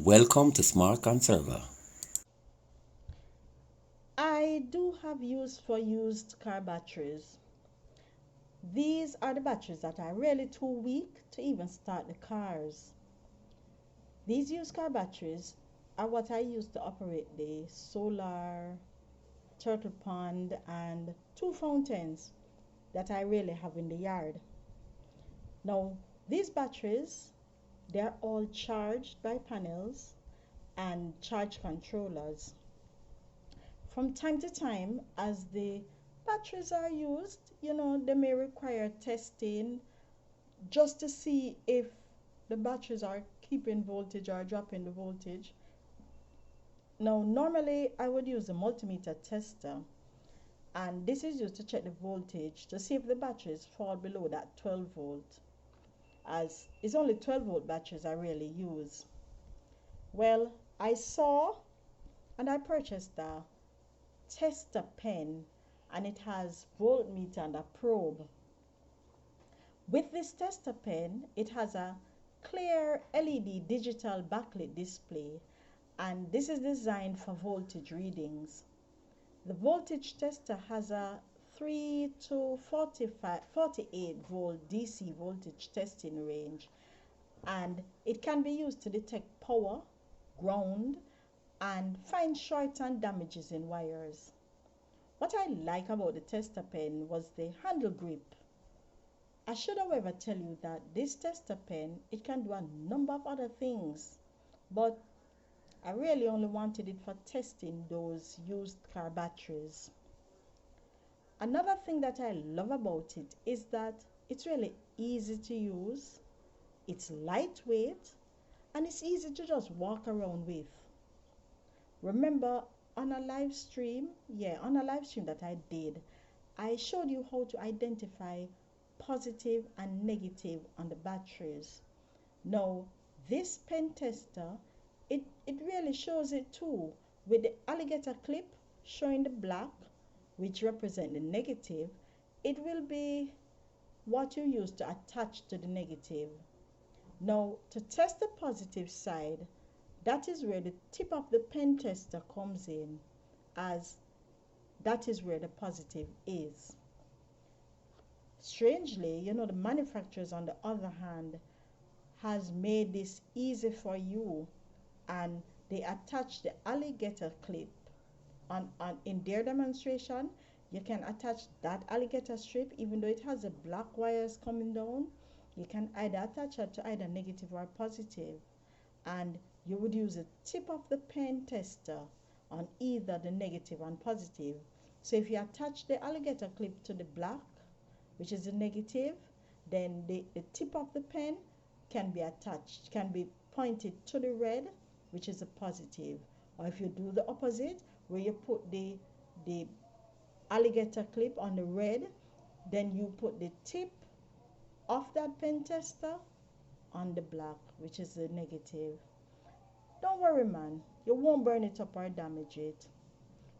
Welcome to Smart Conserver. I do have use for used car batteries. These are the batteries that are really too weak to even start the cars. These used car batteries are what I use to operate the solar, turtle pond, and two fountains that I really have in the yard. Now, these batteries, they're all charged by panels and charge controllers. From time to time, as the batteries are used, they may require testing just to see if the batteries are keeping voltage or dropping the voltage. Now, normally I would use a multimeter tester, and this is used to check the voltage to see if the batteries fall below that 12 volt, as it's only 12 volt batteries I really use. Well, I saw and I purchased a tester pen, and it has voltmeter and a probe. With this tester pen, it has a clear LED digital backlit display, and this is designed for voltage readings. The voltage tester has a 3 to 48 volt DC voltage testing range, and it can be used to detect power, ground, and find shorts and damages in wires. What I like about the tester pen was the handle grip. I should however tell you that this tester pen, it can do a number of other things, but I really only wanted it for testing those used car batteries. Another thing that I love about it is that it's really easy to use, it's lightweight, and it's easy to just walk around with. Remember, on a live stream that I did, I showed you how to identify positive and negative on the batteries. Now, this pen tester, it really shows it too, with the alligator clip showing the black, which represent the negative. It will be what you use to attach to the negative. Now, to test the positive side, that is where the tip of the pen tester comes in, as that is where the positive is. Strangely, the manufacturers, on the other hand, has made this easy for you, and they attach the alligator clip on in their demonstration. You can attach that alligator strip, even though it has the black wires coming down. You can either attach it to either negative or positive, and you would use the tip of the pen tester on either the negative and positive. So if you attach the alligator clip to the black, which is the negative, then the tip of the pen can be pointed to the red, which is a positive. Or if you do the opposite, where you put the alligator clip on the red, then you put the tip of that pen tester on the black, which is the negative. Don't worry, man, you won't burn it up or damage it.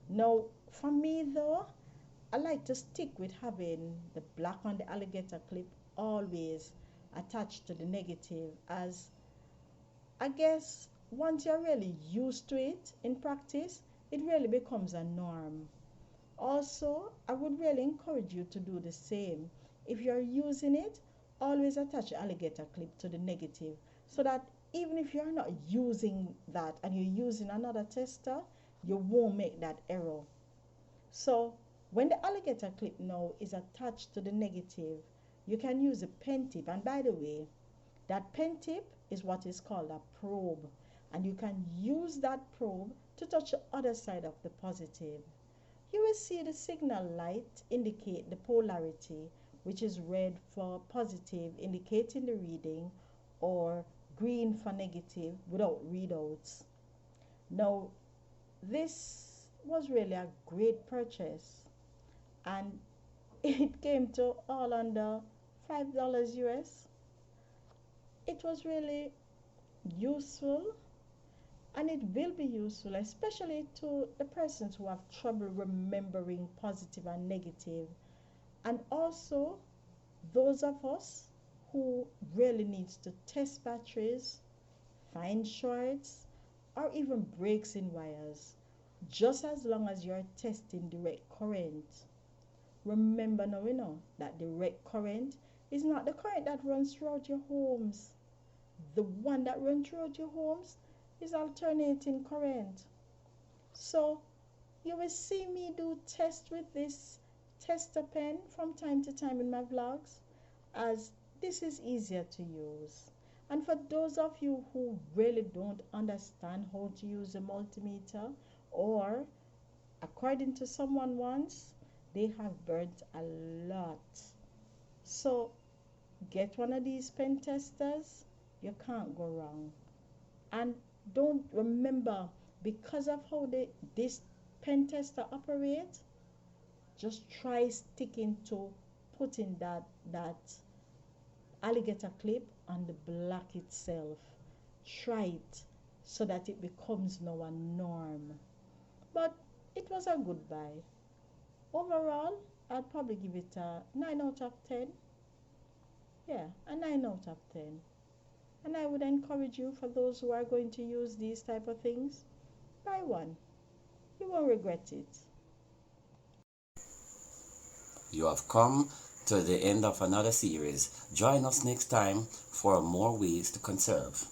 Now, for me though, I like to stick with having the black on the alligator clip always attached to the negative, as I guess once you're really used to it in practice, it really becomes a norm. Also, I would really encourage you to do the same. If you're using it, always attach the alligator clip to the negative, so that even if you're not using that and you're using another tester, you won't make that error. So when the alligator clip now is attached to the negative, you can use a pen tip. And by the way, that pen tip is what is called a probe, and you can use that probe to touch the other side of the positive. You will see the signal light indicate the polarity, which is red for positive, indicating the reading, or green for negative without readouts. Now, this was really a great purchase, and it came to all under $5 US. It was really useful, and it will be useful, especially to the persons who have trouble remembering positive and negative, and also those of us who really needs to test batteries, find shorts, or even breaks in wires, just as long as you're testing direct current. Remember now, that direct current is not the current that runs throughout your homes. The one that runs throughout your homes is alternating current. So you will see me do tests with this tester pen from time to time in my vlogs, as this is easier to use. And for those of you who really don't understand how to use a multimeter, or according to someone once, they have burnt a lot. So get one of these pen testers, you can't go wrong. And don't remember, because of how this pen tester operates, just try sticking to putting that alligator clip on the block itself. Try it so that it becomes now a norm. But it was a good buy. Overall, I'd probably give it a 9 out of 10. Yeah, a 9 out of 10. And I would encourage you, for those who are going to use these type of things, buy one. You won't regret it. You have come to the end of another series. Join us next time for more ways to conserve.